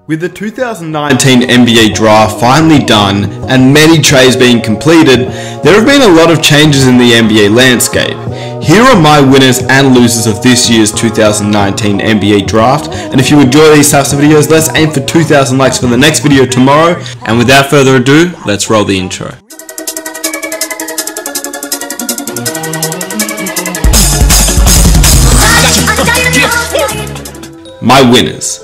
With the 2019 NBA draft finally done and many trades being completed, there have been a lot of changes in the NBA landscape. Here are my winners and losers of this year's 2019 NBA draft, and if you enjoy these types of videos, let's aim for 2,000 likes for the next video tomorrow, and without further ado, let's roll the intro. My winners.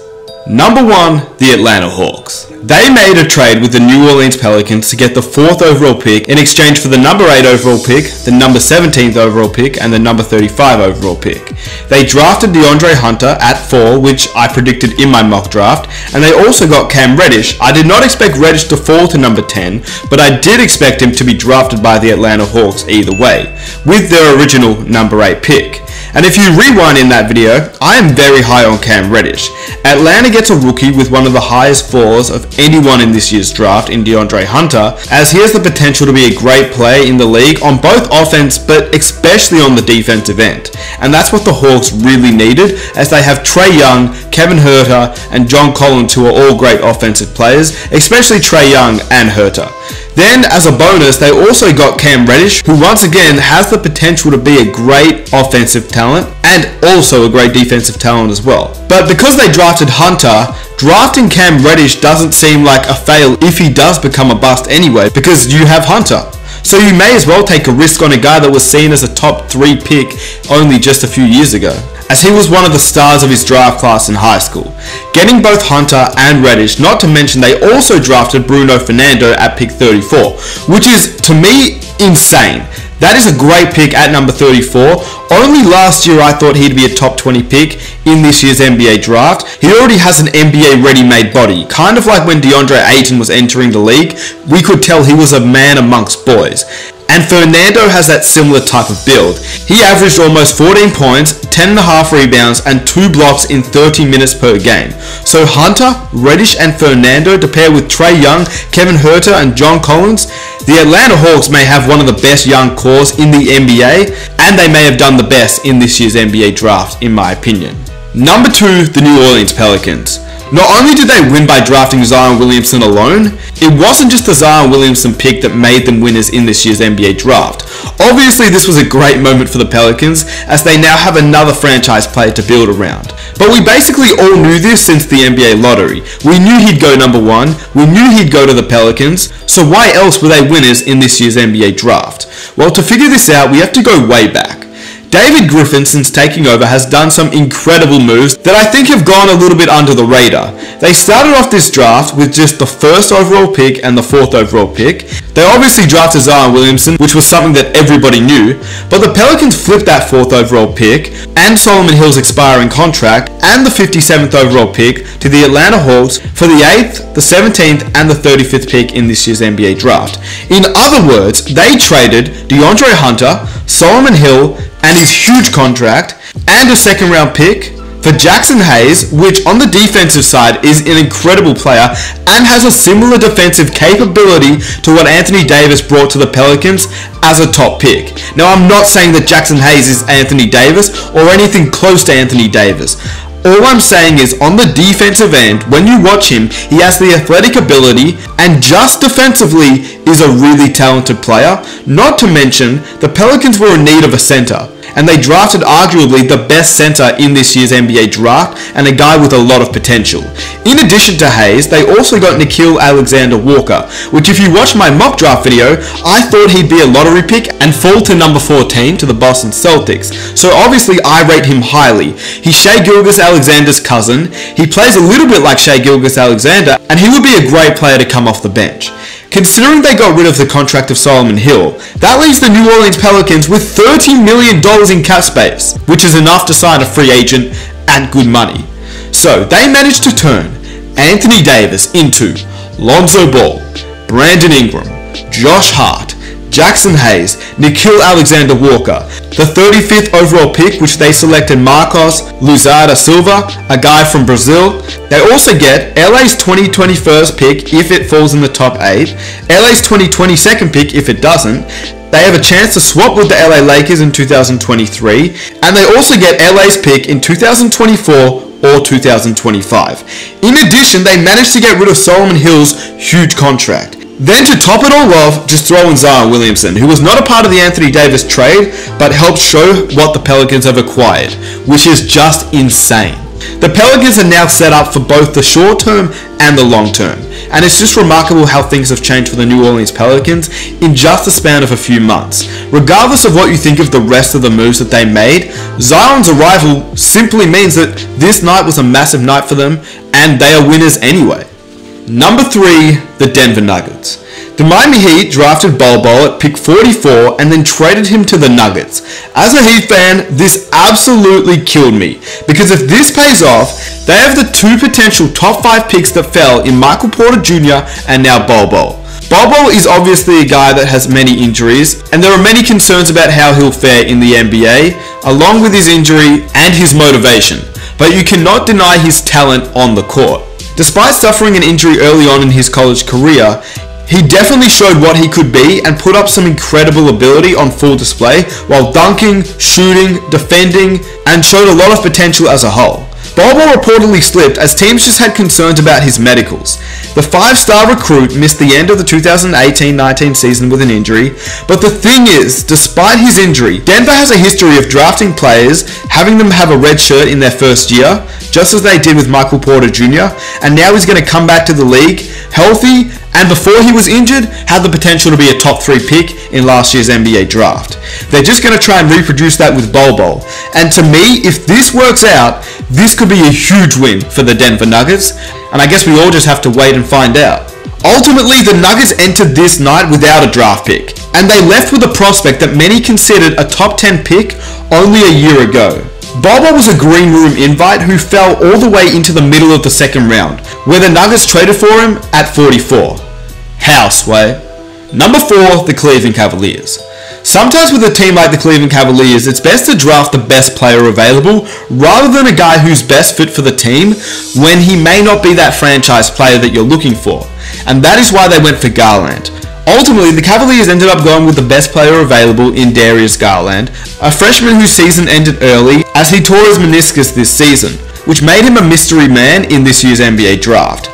Number 1, the Atlanta Hawks. They made a trade with the New Orleans Pelicans to get the 4th overall pick in exchange for the number 8 overall pick, the number 17th overall pick, and the number 35 overall pick. They drafted DeAndre Hunter at 4, which I predicted in my mock draft, and they also got Cam Reddish. I did not expect Reddish to fall to number 10, but I did expect him to be drafted by the Atlanta Hawks either way, with their original number 8 pick. And if you rewind in that video, I am very high on Cam Reddish. Atlanta gets a rookie with one of the highest floors of anyone in this year's draft in DeAndre Hunter, as he has the potential to be a great player in the league on both offense but especially on the defensive end. And that's what the Hawks really needed, as they have Trae Young, Kevin Huerter, and John Collins, who are all great offensive players, especially Trae Young and Huerter. Then, as a bonus, they also got Cam Reddish, who once again has the potential to be a great offensive talent and also a great defensive talent as well. But because they drafted Hunter, drafting Cam Reddish doesn't seem like a fail if he does become a bust anyway, because you have Hunter. So you may as well take a risk on a guy that was seen as a top 3 pick only just a few years ago, as he was one of the stars of his draft class in high school. Getting both Hunter and Reddish, not to mention they also drafted Bruno Fernando at pick 34, which is, to me, insane. That is a great pick at number 34. Only last year I thought he'd be a top 20 pick in this year's NBA draft. He already has an NBA ready-made body. Kind of like when DeAndre Ayton was entering the league, we could tell he was a man amongst boys. And Fernando has that similar type of build. He averaged almost 14 points, 10.5 rebounds, and 2 blocks in 30 minutes per game. So Hunter, Reddish, and Fernando to pair with Trae Young, Kevin Huerter, and John Collins, the Atlanta Hawks may have one of the best young cores in the NBA, and they may have done the best in this year's NBA draft, in my opinion. Number 2, the New Orleans Pelicans. Not only did they win by drafting Zion Williamson alone, it wasn't just the Zion Williamson pick that made them winners in this year's NBA draft. Obviously, this was a great moment for the Pelicans, as they now have another franchise player to build around. But we basically all knew this since the NBA lottery. We knew he'd go number 1, we knew he'd go to the Pelicans, so why else were they winners in this year's NBA draft? Well, to figure this out, we have to go way back. David Griffin, since taking over, has done some incredible moves that I think have gone a little bit under the radar. They started off this draft with just the 1st overall pick and the 4th overall pick. They obviously drafted Zion Williamson, which was something that everybody knew, but the Pelicans flipped that 4th overall pick and Solomon Hill's expiring contract and the 57th overall pick to the Atlanta Hawks for the 8th, the 17th, and the 35th pick in this year's NBA draft. In other words, they traded DeAndre Hunter, Solomon Hill, and his huge contract, and a 2nd round pick for Jackson Hayes, which on the defensive side is an incredible player and has a similar defensive capability to what Anthony Davis brought to the Pelicans as a top pick. Now, I'm not saying that Jackson Hayes is Anthony Davis or anything close to Anthony Davis. All I'm saying is, on the defensive end, when you watch him, he has the athletic ability and just defensively is a really talented player. Not to mention, the Pelicans were in need of a center, and they drafted arguably the best center in this year's NBA draft and a guy with a lot of potential. In addition to Hayes, they also got Nickeil Alexander-Walker, which if you watch my mock draft video, I thought he'd be a lottery pick and fall to number 14 to the Boston Celtics. So obviously I rate him highly. He's Shai Gilgeous-Alexander's cousin, he plays a little bit like Shai Gilgeous-Alexander, and he would be a great player to come off the bench. Considering they got rid of the contract of Solomon Hill, that leaves the New Orleans Pelicans with $30 million in cap space, which is enough to sign a free agent at good money. So they managed to turn Anthony Davis into Lonzo Ball, Brandon Ingram, Josh Hart, Jackson Hayes, Nickeil Alexander-Walker, the 35th overall pick, which they selected Marcos Luzada-Silva, a guy from Brazil. They also get LA's 2021st pick if it falls in the top 8, LA's 2022nd pick if it doesn't. They have a chance to swap with the LA Lakers in 2023, and they also get LA's pick in 2024 or 2025. In addition, they managed to get rid of Solomon Hill's huge contract. Then to top it all off, just throw in Zion Williamson, who was not a part of the Anthony Davis trade, but helped show what the Pelicans have acquired, which is just insane. The Pelicans are now set up for both the short term and the long term, and it's just remarkable how things have changed for the New Orleans Pelicans in just the span of a few months. Regardless of what you think of the rest of the moves that they made, Zion's arrival simply means that this night was a massive night for them, and they are winners anyway. Number 3, the Denver Nuggets. The Miami Heat drafted Bol Bol at pick 44 and then traded him to the Nuggets. As a Heat fan, this absolutely killed me, because if this pays off, they have the 2 potential top 5 picks that fell in Michael Porter Jr. and now Bol Bol. Bol Bol is obviously a guy that has many injuries, and there are many concerns about how he'll fare in the NBA, along with his injury and his motivation, but you cannot deny his talent on the court. Despite suffering an injury early on in his college career, he definitely showed what he could be and put up some incredible ability on full display while dunking, shooting, defending, and showed a lot of potential as a whole. Bol Bol reportedly slipped as teams just had concerns about his medicals. The 5-star recruit missed the end of the 2018-19 season with an injury, but the thing is, despite his injury, Denver has a history of drafting players, having them have a red shirt in their first year, just as they did with Michael Porter Jr., and now he's going to come back to the league healthy, and before he was injured, had the potential to be a top 3 pick in last year's NBA draft. They're just going to try and reproduce that with Bol Bol. And to me, if this works out, this could be a huge win for the Denver Nuggets, and I guess we all just have to wait and find out. Ultimately, the Nuggets entered this night without a draft pick, and they left with a prospect that many considered a top 10 pick only a year ago. Bol Bol was a green room invite who fell all the way into the middle of the second round, where the Nuggets traded for him at 44. How, Sway? Number 4, the Cleveland Cavaliers. Sometimes with a team like the Cleveland Cavaliers, it's best to draft the best player available rather than a guy who's best fit for the team when he may not be that franchise player that you're looking for. And that is why they went for Garland. Ultimately, the Cavaliers ended up going with the best player available in Darius Garland, a freshman whose season ended early as he tore his meniscus this season, which made him a mystery man in this year's NBA draft.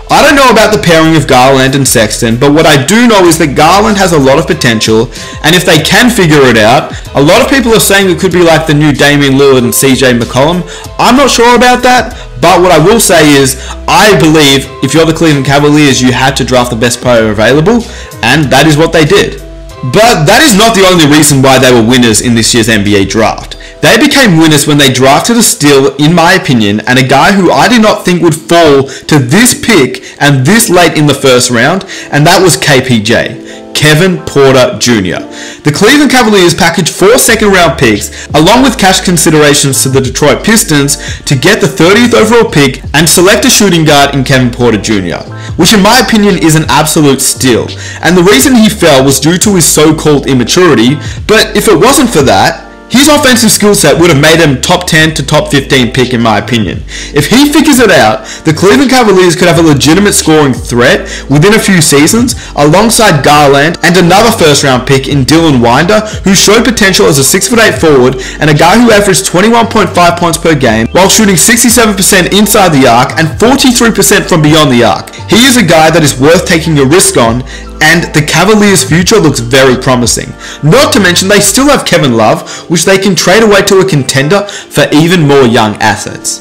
I don't know about the pairing of Garland and Sexton, but what I do know is that Garland has a lot of potential, and if they can figure it out, a lot of people are saying it could be like the new Damian Lillard and CJ McCollum. I'm not sure about that, but what I will say is, I believe if you're the Cleveland Cavaliers, you had to draft the best player available, and that is what they did. But that is not the only reason why they were winners in this year's NBA draft. They became winners when they drafted a steal, in my opinion, and a guy who I did not think would fall to this pick and this late in the first round, and that was KPJ. Kevin Porter Jr. The Cleveland Cavaliers packaged 4 second-round picks, along with cash considerations to the Detroit Pistons, to get the 30th overall pick and select a shooting guard in Kevin Porter Jr., which in my opinion is an absolute steal. And the reason he fell was due to his so-called immaturity, but if it wasn't for that, his offensive skill set would have made him top 10 to top 15 pick in my opinion. If he figures it out, the Cleveland Cavaliers could have a legitimate scoring threat within a few seasons alongside Garland and another first round pick in Dylan Winder, who showed potential as a 6'8" forward and a guy who averaged 21.5 points per game while shooting 67% inside the arc and 43% from beyond the arc. He is a guy that is worth taking a risk on, and the Cavaliers' future looks very promising. Not to mention they still have Kevin Love, which they can trade away to a contender for even more young assets.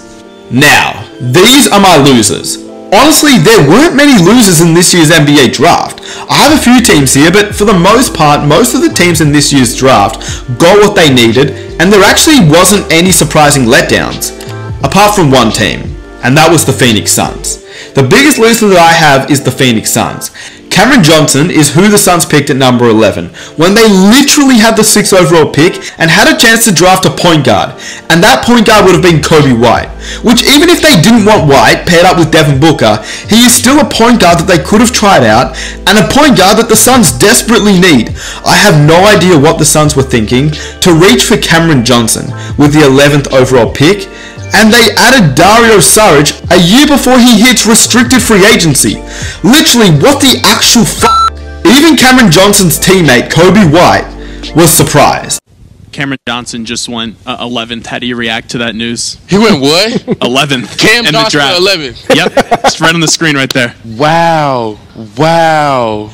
Now, these are my losers. Honestly, there weren't many losers in this year's NBA draft. I have a few teams here, but for the most part, most of the teams in this year's draft got what they needed, and there actually wasn't any surprising letdowns, apart from one team, and that was the Phoenix Suns. The biggest loser that I have is the Phoenix Suns. Cameron Johnson is who the Suns picked at number 11, when they literally had the 6th overall pick and had a chance to draft a point guard, and that point guard would have been Coby White, which even if they didn't want White paired up with Devin Booker, he is still a point guard that they could have tried out, and a point guard that the Suns desperately need. I have no idea what the Suns were thinking to reach for Cameron Johnson with the 11th overall pick, and they added Dario Saric a year before he hits restricted free agency. Literally, what the actual f***? Even Cameron Johnson's teammate, Coby White, was surprised. Cameron Johnson just went 11th. How do you react to that news? He went what? 11th. Cam in Johnson the draft. 11th. Yep, it's right on the screen right there. Wow, bro.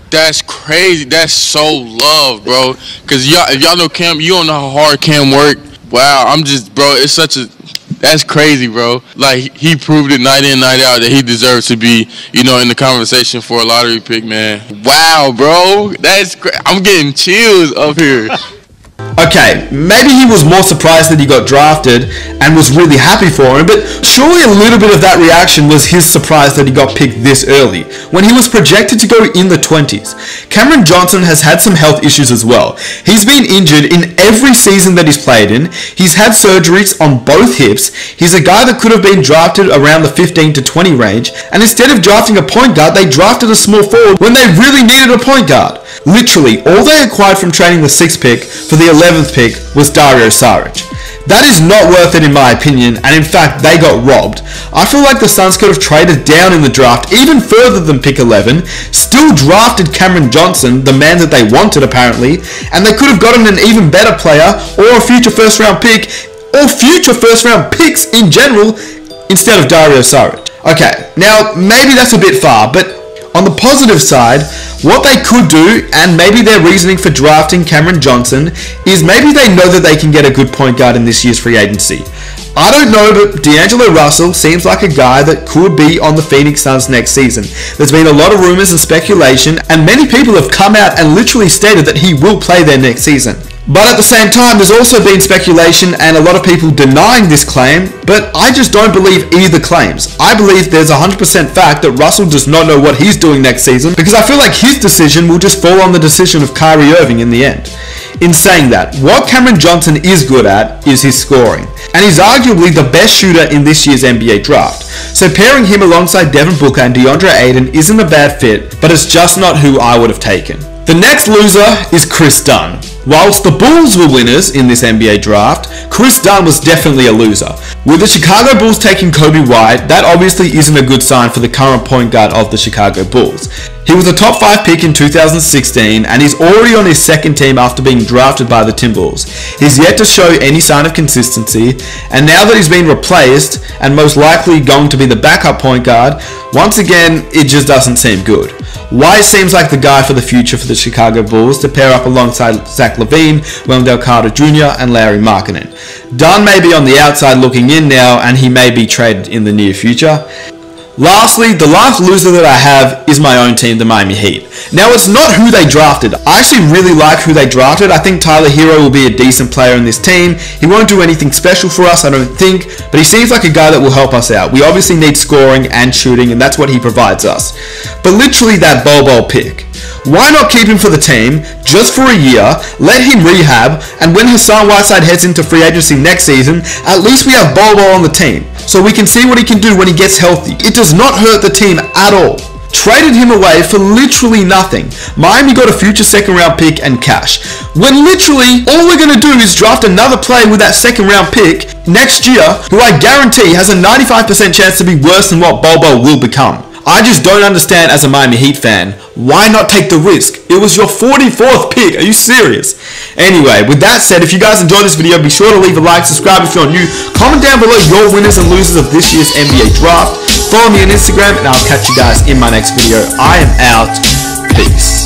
That's crazy. That's so love, bro. Cause if y'all know Cam, you don't know how hard Cam worked. Wow, bro. It's that's crazy, bro. Like, he proved it night in, night out that he deserves to be, in the conversation for a lottery pick, man. Wow, bro. I'm getting chills up here. Okay, maybe he was more surprised that he got drafted and was really happy for him, but surely a little bit of that reaction was his surprise that he got picked this early, when he was projected to go in the 20s. Cameron Johnson has had some health issues as well. He's been injured in every season that he's played in. He's had surgeries on both hips. He's a guy that could have been drafted around the 15 to 20 range, and instead of drafting a point guard, they drafted a small forward when they really needed a point guard. Literally, all they acquired from trading the 6th pick for the 11th pick was Dario Saric. That is not worth it in my opinion, and in fact they got robbed. I feel like the Suns could have traded down in the draft even further than pick 11, still drafted Cameron Johnson, the man that they wanted apparently, and they could have gotten an even better player or a future first round pick or future first round picks in general instead of Dario Saric. Okay, now maybe that's a bit far, but on the positive side, what they could do, and maybe their reasoning for drafting Cameron Johnson, is maybe they know that they can get a good point guard in this year's free agency. I don't know, but D'Angelo Russell seems like a guy that could be on the Phoenix Suns next season. There's been a lot of rumors and speculation, and many people have come out and literally stated that he will play there next season. But at the same time, there's also been speculation and a lot of people denying this claim, but I just don't believe either claims. I believe there's 100% fact that Russell does not know what he's doing next season, because I feel like his decision will just fall on the decision of Kyrie Irving in the end. In saying that, what Cameron Johnson is good at is his scoring, and he's arguably the best shooter in this year's NBA draft. So pairing him alongside Devin Booker and DeAndre Ayton isn't a bad fit, but it's just not who I would have taken. The next loser is Chris Dunn. Whilst the Bulls were winners in this NBA draft, Chris Dunn was definitely a loser. With the Chicago Bulls taking Kobe White, that obviously isn't a good sign for the current point guard of the Chicago Bulls. He was a top 5 pick in 2016 and he's already on his second team after being drafted by the Timberwolves. He's yet to show any sign of consistency, and now that he's been replaced and most likely going to be the backup point guard, once again it just doesn't seem good. White seems like the guy for the future for the Chicago Bulls to pair up alongside Zach LaVine, Wendell Carter Jr. and Lauri Markkanen. Dunn may be on the outside looking in now, and he may be traded in the near future. Lastly, the last loser that I have is my own team, the Miami Heat. Now, it's not who they drafted. I actually really like who they drafted. I think Tyler Hero will be a decent player in this team. He won't do anything special for us, I don't think, but he seems like a guy that will help us out. We obviously need scoring and shooting, and that's what he provides us. But literally that Bol Bol pick. Why not keep him for the team, just for a year, let him rehab, and when Hassan Whiteside heads into free agency next season, at least we have Bol Bol on the team, so we can see what he can do when he gets healthy. It does not hurt the team at all. Traded him away for literally nothing. Miami got a future second round pick and cash, when literally all we're going to do is draft another player with that second round pick next year, who I guarantee has a 95% chance to be worse than what Bol Bol will become. I just don't understand as a Miami Heat fan. Why not take the risk? It was your 44th pick. Are you serious? Anyway, with that said, if you guys enjoyed this video, be sure to leave a like, subscribe if you're new, comment down below your winners and losers of this year's NBA draft. Follow me on Instagram, and I'll catch you guys in my next video. I am out. Peace.